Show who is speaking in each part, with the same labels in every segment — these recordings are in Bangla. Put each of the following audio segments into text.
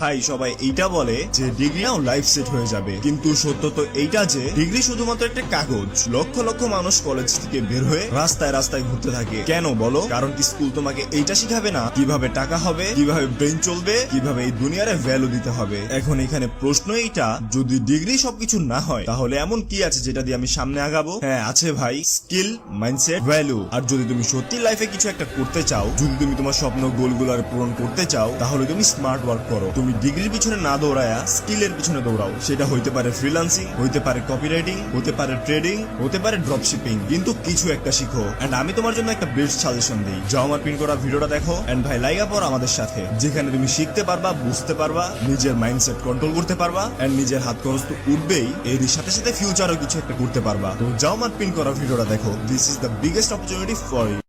Speaker 1: ভাই সবাই এইটা বলে যে ডিগ্রি নাও লাইফ সেট হয়ে যাবে, কিন্তু সত্য তো এইটা যে ডিগ্রি শুধুমাত্র একটা কাগজ। লক্ষ লক্ষ মানুষ কলেজ থেকে বের হয়ে রাস্তায় রাস্তায় ঘুরতে থাকে। কেন বলো? কারণ কি স্কুল তোমাকে এইটা শিখাবে না? কিভাবে টাকা হবে, কিভাবে ব্রেন চলবে, কিভাবে এই দুনিয়ারে ভ্যালু দিতে হবে। এখন এখানে প্রশ্ন এইটা, যদি ডিগ্রি সবকিছু না হয় তাহলে এমন কি আছে যেটা দিয়ে আমি সামনে আগাবো? হ্যাঁ আছে ভাই, স্কিল, মাইন্ডসেট, ভ্যালু। আর যদি তুমি সত্যি লাইফে কিছু একটা করতে চাও, যদি তুমি তোমার স্বপ্ন গোলগুলো পূরণ করতে চাও, তাহলে তুমি স্মার্ট ওয়ার্ক করো। তুমি ডিগ্রির পিছনে না দৌড়ায়া স্কিলের পিছনে দৌড়াও। সেটা হইতে পারে ফ্রিল্যান্সিং, হইতে পারে কপিরাইটিং, হতে পারে ট্রেডিং, হতে পারে ড্রপশিপিং, কিন্তু কিছু একটা শিখো। এন্ড আমি তোমার জন্য একটা বেস্ট সাজেশন দিই, যাও আমার পিন করা ভিডিওটা দেখো এন্ড ভাই লাইগা পড় আমাদের সাথে, যেখানে তুমি শিখতে পারবা, বুঝতে পারবা, নিজের মাইন্ডসেট কন্ট্রোল করতে পারবা এন্ড নিজের হাত খরচ তো উঠবেই, এর সাথে সাথে ফিউচারও কিছু একটা করতে পারবা। তো যাও আমার পিন করা ভিডিওটা দেখো। This is the biggest opportunity for you.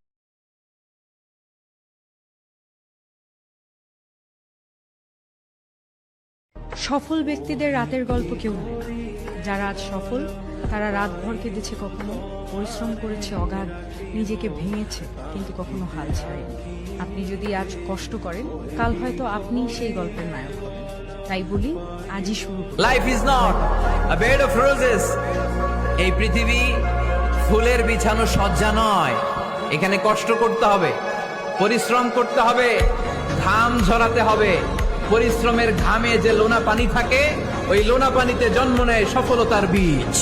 Speaker 2: সফল ব্যক্তিদের রাতের গল্প কেউ নেই। যারা আজ সফল তারা রাতভর কেঁদেছে, কখনো পরিশ্রম করেছে অগাধ, নিজেকে ভেঙেছে কিন্তু কখনো হাল ছাড়েনি। আপনি যদি আজ কষ্ট করেন, কাল হয়তো আপনি সেই গল্পের নায়ক হবেন। তাই বলি, আজই শুরু করুন।
Speaker 3: Life is not a bed of roses. এই পৃথিবী ফুলের বিছানো সজ্জা নয়। এখানে কষ্ট করতে হবে, পরিশ্রম করতে হবে, ঘাম ঝরাতে হবে। পরিশ্রমের ঘামে যে লোনা পানি থাকে, ওই লোনা পানিতে জন্ম নেয় সফলতার বীজ।